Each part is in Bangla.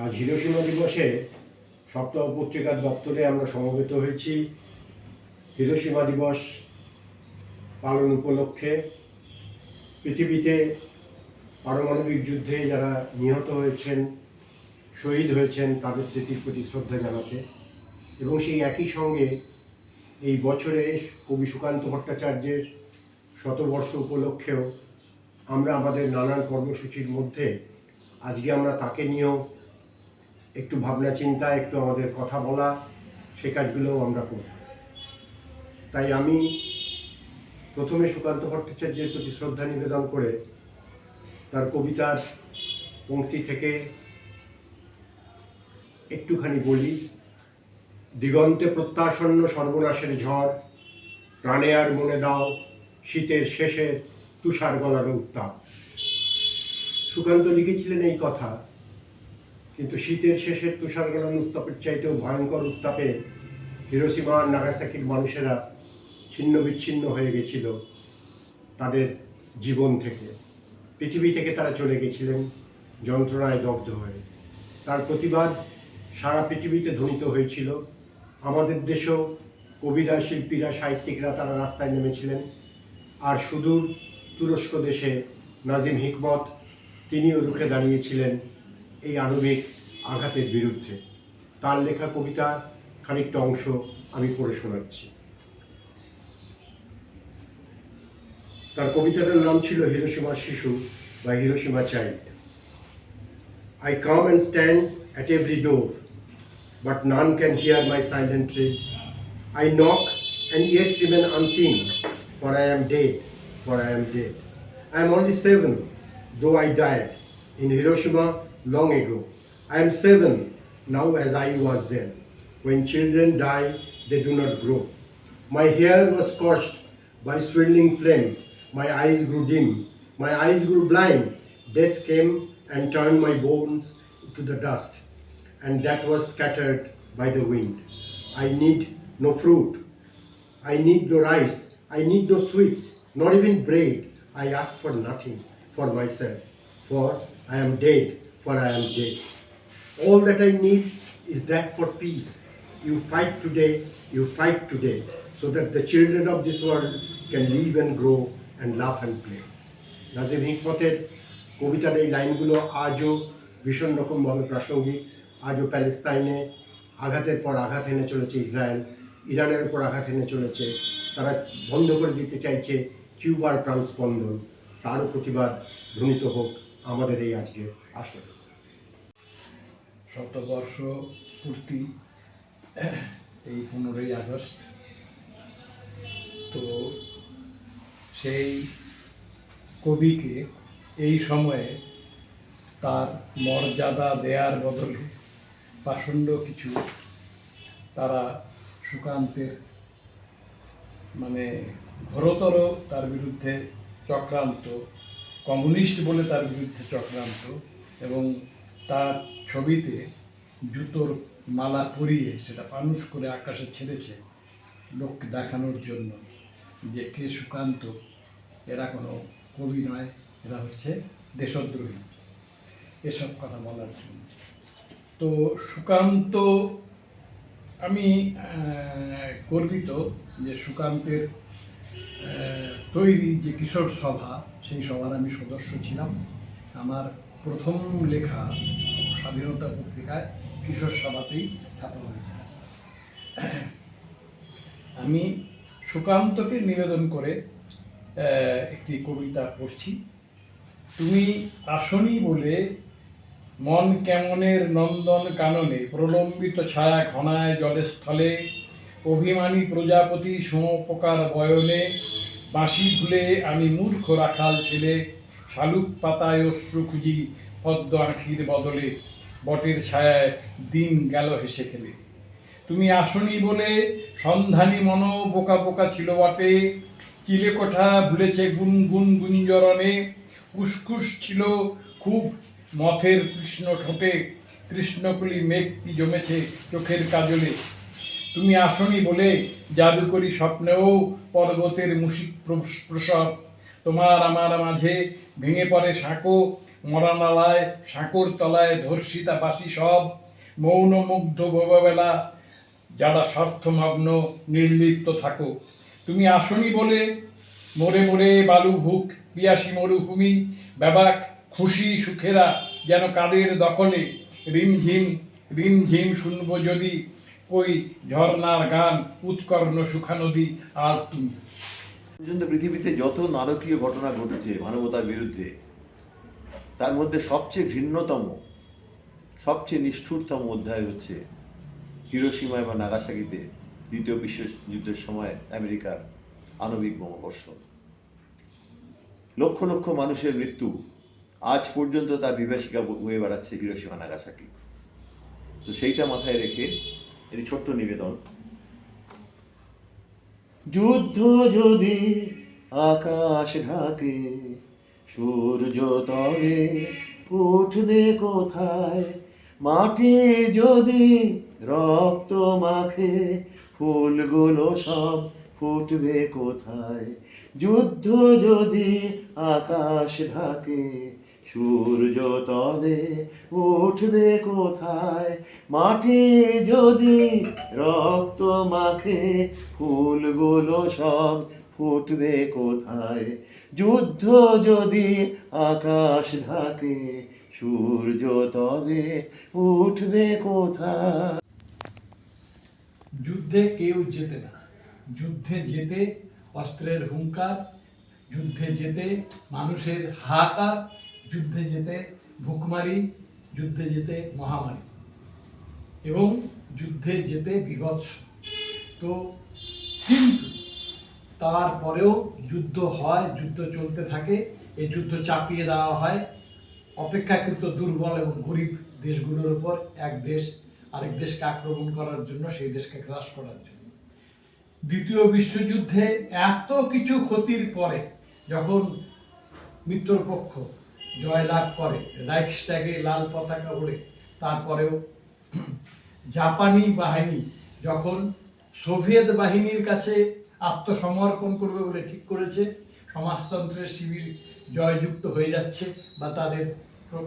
আজ হিরোশিমা দিবসে সপ্তাহ পত্রিকার দপ্তরে আমরা সমবেত হয়েছি হিরোশিমা দিবস পালন উপলক্ষে। পৃথিবীতে পারমাণবিক যুদ্ধে যারা নিহত হয়েছেন, শহীদ হয়েছেন, তাদের স্মৃতির প্রতি শ্রদ্ধা জানাতে এবং সেই একই সঙ্গে এই বছরে কবি সুকান্ত ভট্টাচার্যের শতবর্ষ উপলক্ষেও আমরা আমাদের নানান কর্মসূচির মধ্যে আজকে আমরা তাকে নিয়েও একটু ভাবনা চিন্তা, একটু আমাদের কথা বলা, সে কাজগুলোও আমরা করব। তাই আমি প্রথমে সুকান্ত ভট্টাচার্যের প্রতি শ্রদ্ধা নিবেদন করে তার কবিতার পংক্তি থেকে একটুখানি বলি। দিগন্তে প্রত্যাসন্ন সর্বনাশের ঝড়, প্রাণে আর মনে দাও শীতের শেষের তুষার গলার উত্তাপ। সুকান্ত লিখেছিলেন এই কথা, কিন্তু শীতের শেষের তুষার গলার উত্তাপের চাইতেও ভয়ঙ্কর উত্তাপে হিরোশিমা আর নাগাসাকির মানুষেরা ছিন্ন বিচ্ছিন্ন হয়ে গেছিল তাদের জীবন থেকে, পৃথিবী থেকে তারা চলে গেছিলেন যন্ত্রণায় দগ্ধ হয়ে। তার প্রতিবাদ সারা পৃথিবীতে ধ্বনিত হয়েছিল। আমাদের দেশেও কবিরা, শিল্পীরা, সাহিত্যিকরা তারা রাস্তায় নেমেছিলেন। আর সুদূর তুরস্ক দেশে নাজিম হিকমত, তিনিও রুখে দাঁড়িয়েছিলেন এই আণবিক আঘাতের বিরুদ্ধে। তার লেখা কবিতা খানিকটা অংশ আমি পড়ে শোনাচ্ছি। তার কবিতাটার নাম ছিল হিরোশিমার শিশু বা Hiroshima child. I come and stand at every door, but none can hear my silent tread. I knock and yet remain unseen, for I am dead, for I am dead. I am only 7, though I died in Hiroshima long ago. I am 7 now as I was then. When children die, they do not grow. My hair was scorched by swirling flame. My eyes grew dim. My eyes grew blind. Death came and turned my bones to the dust, and that was scattered by the wind. I need no fruit. I need no rice. I need no sweets, not even bread. I ask for nothing for myself, for I am dead, for I am dead. All that I need is that for peace. You fight today, you fight today, so that the children of this world can live and grow and laugh and play. Nazim হিকমতের কবিতার এই লাইনগুলো আজও ভীষণ রকমভাবে প্রাসঙ্গিক। আজও প্যালেস্তাইনে আঘাতের পর আঘাত এনে চলেছে ইসরায়েল, ইরানের উপর আঘাত এনে চলেছে। তারা বন্ধ করে দিতে চাইছে কিউবার প্রাণস্পন্দন। তারও প্রতিবাদ ধ্বনিত হোক আমাদের এই আজকের আসরে। শতবর্ষ পূর্তি এই 15ই আগস্ট। তো সেই কবিকে এই সময়ে তার মর্যাদা দেয়ার বদলে পাষণ্ড কিছু তারা সুকান্তের ঘোরতর তার বিরুদ্ধে চক্রান্ত, কমিউনিস্ট বলে তার বিরুদ্ধে চক্রান্ত, এবং তার ছবিতে জুতোর মালা পরিয়ে সেটা ফানুস করে আকাশে ছেড়েছে লোককে দেখানোর জন্য যে কে সুকান্ত, এরা কোনো কবি নয়, এরা হচ্ছে দেশদ্রোহী, এসব কথা বলার জন্য। তো সুকান্ত, আমি গর্বিত যে সুকান্তের তৈরি যে কিশোর সভা, সেই সভার আমি সদস্য ছিলাম। আমার প্রথম লেখা স্বাধীনতা পত্রিকায় কিশোর সভাতেই ছাপা হয়েছিল। আমি সুকান্তকে নিবেদন করে একটি কবিতা পড়ছি। তুমি আসনি বলে মন কেমনের নন্দন কাননে, প্রলম্বিত ছায়া ঘনায় জলের স্থলে, অভিমানী প্রজাপতি সমপকার বয়নে, বাঁশি ভুলে আমি মূর্খ রাখাল ছেলে, শালুক পাতায় অশ্রু খুঁজি পদ্ম আঁখির বদলে, বটের ছায়ায় দিন গেল হেসে খেলে। তুমি আসনি বলে সন্ধানী মন বোকা বোকা ছিল বটে, চিলেকোঠা ভুলেছে গুনগুন গুঞ্জরণে, কুসকুস ছিল খুব মথের কৃষ্ণ ঠোঁটে, কৃষ্ণকুলি মেঘটি জমেছে চোখের কাজলে। তুমি আসনি বলে জাদুকরি স্বপ্নেও পর্বতের মুশিক প্রসব, তোমার আমার মাঝে ভেঙে পড়ে সাঁকো, মরানালায় সাঁকর তলায় ধর্ষিতা বাসি সব মৌন মুগ্ধ ভোগবেলা যারা স্বার্থমগ্ন নির্লিপ্ত থাকো। তুমি আসনি বলে মোড়ে মোড়ে বালু ভুক পিয়াসী মরুভূমি ব্যাবাক খুশি সুখেরা যেন কাদের দখলে রিমঝিম রিমঝিম শুনবো যদি ওই ঝর্ণার গান উৎকর্ণ সুখা নদী আর তুমি। পর্যন্ত পৃথিবীতে যত নারকীয় ঘটনা ঘটেছে মানবতার বিরুদ্ধে, তার মধ্যে সবচেয়ে ঘৃণ্যতম, সবচেয়ে নিষ্ঠুরতম অধ্যায় হচ্ছে হিরোশিমা এবং নাগাসাকিতে দ্বিতীয় বিশ্বযুদ্ধের সময় আমেরিকার আণবিক বোমাবর্ষণ। লক্ষ লক্ষ মানুষের মৃত্যু, আজ পর্যন্ত তার বিভীষিকা বয়ে বেড়াচ্ছে হিরোশিমা নাগাসাকি। তো সেইটা মাথায় রেখে এই ছোট্ট নিবেদন। যুদ্ধ যদি আকাশ ঢাকে, সূর্য তলে উঠবে কোথায়, মাটি যদি রক্ত মাখে, ফুলগুলো সব ফুটবে কোথায়। যুদ্ধ যদি আকাশ ঢাকে, সূর্য তলে উঠবে কোথায়, মাটি যদি রক্ত মাখে, ফুলগুলো সব ফুটবে কোথায়। যুদ্ধ যদি আকাশ ঢাকে, সূর্য তলে উঠবে কোথায়। যুদ্ধে কেউ জেতে না, যুদ্ধে যেতে অস্ত্রের হুঙ্কার, যুদ্ধে যেতে মানুষের হাহাকার, যুদ্ধে যেতে ভুকমারি, যুদ্ধে যেতে মহামারী এবং যুদ্ধে যেতে বিভৎস। তো কিন্তু তারপরেও যুদ্ধ হয়, যুদ্ধ চলতে থাকে, এই যুদ্ধ চাপিয়ে দেওয়া হয় অপেক্ষাকৃত দুর্বল এবং গরিব দেশগুলোর উপর, এক দেশ আরেক দেশকে আক্রমণ করার জন্য, সেই দেশকে গ্রাস করার জন্য। দ্বিতীয় বিশ্বযুদ্ধে এত কিছু ক্ষতির পরে যখন মিত্রপক্ষ জয়লাভ করে, রাইখস্ট্যাগে লাল পতাকা ওড়ে, তারপরেও জাপানি বাহিনী যখন সোভিয়েত বাহিনীর কাছে আত্মসমর্পণ করবে বলে ঠিক করেছে, সমাজতন্ত্রের শিবির জয়যুক্ত হয়ে যাচ্ছে বা তাদের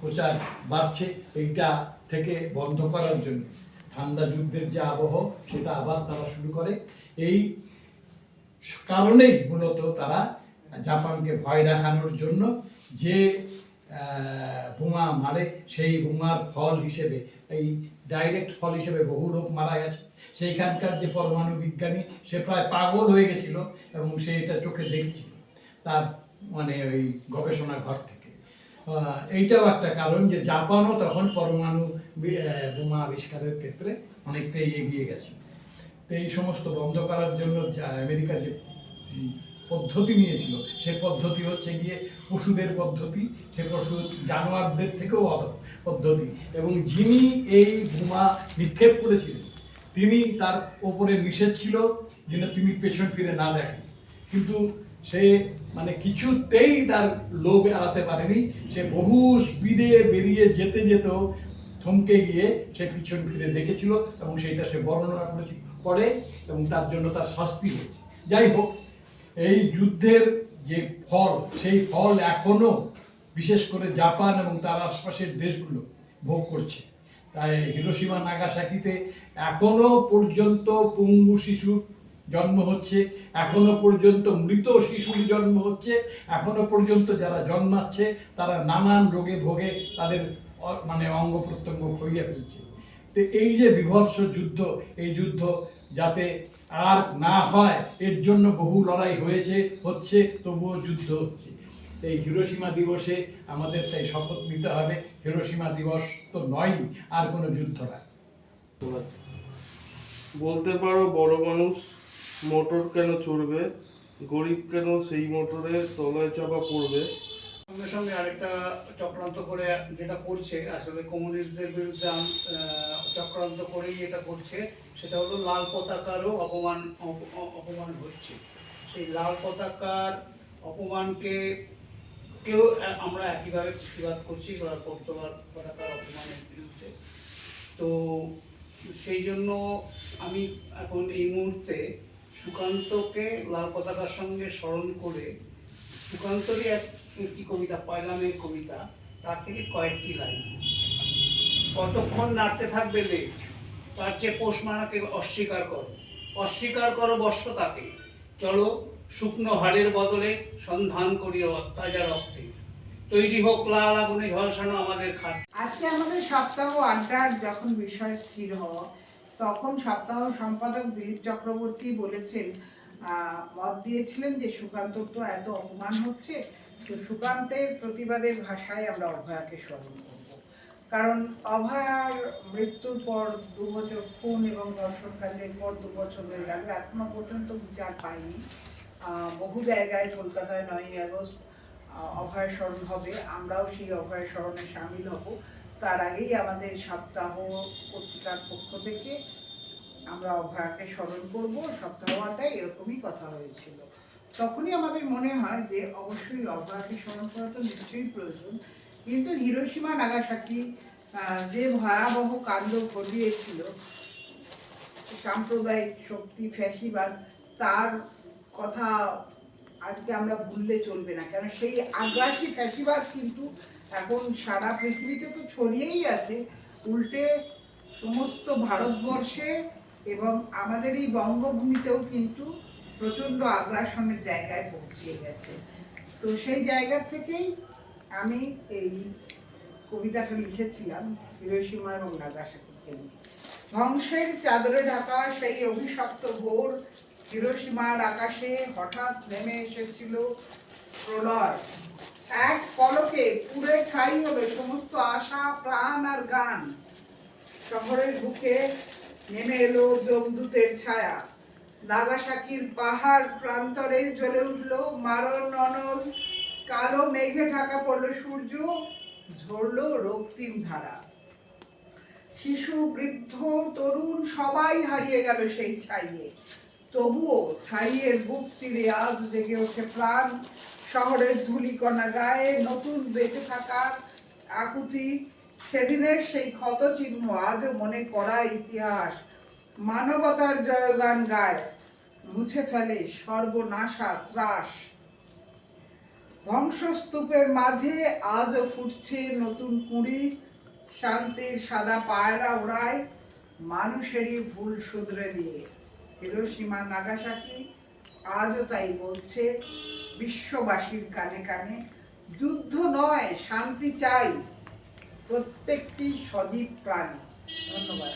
প্রচার বাড়ছে, এইটা থেকে বন্ধ করার জন্য ঠান্ডা যুদ্ধের যে আবহ সেটা আবার তারা শুরু করে। এই কারণেই মূলত তারা জাপানকে ভয় দেখানোর জন্য যে বোমা মারে, সেই বোমার ফল হিসেবে, এই ডাইরেক্ট ফল হিসেবে বহু লোক মারা গেছে। সেইখানকার যে পরমাণু বিজ্ঞানী, সে প্রায় পাগল হয়ে গেছিল এবং সে এটা চোখে দেখছিল তার মানে ওই গবেষণা ঘর থেকে। এইটাও একটা কারণ যে জাপানও তখন পরমাণু বোমা আবিষ্কারের ক্ষেত্রে অনেকটাই এগিয়ে গেছে। তো এই সমস্ত বন্ধ করার জন্য আমেরিকা যে পদ্ধতি নিয়েছিল, সেই পদ্ধতি হচ্ছে গিয়ে পশুদের পদ্ধতি, সে পশু জানোয়ারদের থেকেও পদ্ধতি। এবং যিনি এই বোমা নিক্ষেপ করেছিলেন তিনি, তার ওপরে নিষেধ ছিল যেন তিনি পেছন ফিরে না দেখেন, কিন্তু সে মানে কিছুতেই তার লোভ এড়াতে পারেনি। সে বহু স্পিডে বেরিয়ে যেতে যেতেও থমকে গিয়ে সে পিছন ফিরে দেখেছিল এবং সেইটা সে বর্ণনা করে এবং তার জন্য তার শাস্তি হয়েছে। যাই হোক, এই যুদ্ধের যে ফল, সেই ফল এখনো বিশেষ করে জাপান এবং তার আশপাশের দেশগুলো ভোগ করছে। তাই হিরোশিমা নাগাসাকিতে এখনো পর্যন্ত পঙ্গু শিশুর জন্ম হচ্ছে, এখনো পর্যন্ত মৃত শিশুর জন্ম হচ্ছে, এখনো পর্যন্ত যারা জন্মাচ্ছে তারা নানান রোগে ভোগে তাদের মানে অঙ্গ প্রত্যঙ্গ ক্ষইয়ে ফেলছে। তো এই যে বিভৎস যুদ্ধ, এই যুদ্ধ যাতে আর না হয় এর জন্য বহু লড়াই হয়েছে, হচ্ছে, তবুও যুদ্ধ হচ্ছে। এই হিরোশিমা দিবসে আমাদের তাই শপথ নিতে হবে, হিরোশিমা দিবস তো নয়, আর কোনো যুদ্ধ নয়। বলতে পারো বড় মানুষ মোটর কেন চড়বে, গরিব কেন সেই মোটরের তলায় চাপা পড়বে। সঙ্গে সঙ্গে আরেকটা চক্রান্ত করে যেটা করছে, আসলে কমিউনিস্টদের বিরুদ্ধে চক্রান্ত করেই এটা করছে, সেটা হলো লাল পতাকারও অপমান হচ্ছে। সেই লাল পতাকার অপমানকে কেউ আমরা একইভাবে প্রতিবাদ করছি, লাল পতাকার অপমানের বিরুদ্ধে। তো সেই জন্য আমি এখন এই মুহূর্তে সুকান্তকে লাল পতাকার সঙ্গে স্মরণ করে, সুকান্তরই একটি কবিতা, পয়লা মের কবিতা, তার থেকে কয়েকটি লাইন। কতক্ষণ নাড়তে থাকবে লেজ, তার চেয়ে পোষ মানাকে অস্বীকার করো, অস্বীকার করো বর্ষতাকে। চলো শুকনো হাড়ের বদলে সন্ধান করি তাজা রক্তে, তৈরি হোক লাল আগুনে ঝলসানো আমাদের খাদ্য। আজকে আমাদের সপ্তাহ আড্ডার যখন বিষয় স্থির হওয়া, তখন সপ্তাহ সম্পাদক দিলীপ চক্রবর্তী বলেছেন, মত দিয়েছিলেন যে সুকান্তর তো এত অপমান হচ্ছে, তো সুকান্তের প্রতিবাদের ভাষায় আমরা অভয়াকে স্মরণ করব। কারণ অভয়ার মৃত্যুর পর 2 বছর, খুন এবং ধর্ষণকাণ্ডের পর 2 বছর হয়ে গেল, এখনো পর্যন্ত বিচার পাইনি। বহু জায়গায়, কলকাতায় 9ই আগস্ট অভয় স্মরণ হবে, আমরাও সেই অভয় স্মরণে সামিল হব। তার আগেই আমাদের সপ্তাহ পত্রিকার পক্ষ থেকে আমরা অভয়াকে স্মরণ করব। সপ্তাহটায় এরকমই কথা হয়েছিল। তখনই আমাদের মনে হয় যে অবশ্যই অভয়াকে স্মরণ করা তো নিশ্চয়ই প্রয়োজন, কিন্তু হিরোশিমা নাগাসাকি যে ভয়াবহ কাণ্ড ঘটিয়েছিল, সাম্প্রদায়িক শক্তি, ফ্যাসিবাদ, তার কথা আজকে আমরা ভুললে চলবে না। কারণ সেই আগ্রাসী ফ্যাসিবাদ কিন্তু এখন সারা পৃথিবীতে তো ছড়িয়েই আছে, উল্টে সমস্ত ভারতবর্ষে এবং আমাদের এই বঙ্গভূমিতেও কিন্তু প্রচণ্ড আগ্রাসনের জায়গায় পৌঁছিয়ে গেছে। তো সেই জায়গা থেকেই আমি এই কবিতাটা লিখেছিলাম হিরোশিমা এবং নাগাসাকিকে নিয়ে। ধ্বংসের চাদরে ঢাকা সেই অভিশপ্ত ভোর, হিরোশিমার আকাশে হঠাৎ নেমে এসেছিল প্রলয়। এক পলকে পুড়ে ছাই হলো সমস্ত আশা, প্রাণ আর গান। শহরের বুকে নেমে এলো যমদূতের ছায়া। নাগাসাকির পাহাড় প্রান্তরে জ্বলে উঠলো মারণ অনল, কালো মেঘে ঢাকা পড়লো সূর্য, ঝরলো রক্তিম ধারা। শিশু, বৃদ্ধ, তরুণ সবাই হারিয়ে গেল সেই ছাইয়ে। তবুও ছাইয়ের বুক চিরে আজ জেগে ওঠে প্রাণ। শহরের ধূলিকণা গায়ে নতুন বেঁচে থাকার আকুতি। সেদিনের সেই ক্ষত চিহ্ন আজও মনে করা ইতিহাস। মানবতার জয়গান গায়, মুছে ফেলে সর্বনাশা ত্রাস। ধ্বংসস্তূপের মাঝে আজও ফুটছে নতুন কুঁড়ি। শান্তির সাদা পায়রা ওড়ায় মানুষেরই ভুল শুধরে দিয়ে। হিরোশিমা নাগাসাকি আজও তাই বলছে বিশ্ববাসীর কানে কানে, যুদ্ধ নয়, শান্তি চাই প্রত্যেকটি সজীব প্রাণী। ধন্যবাদ।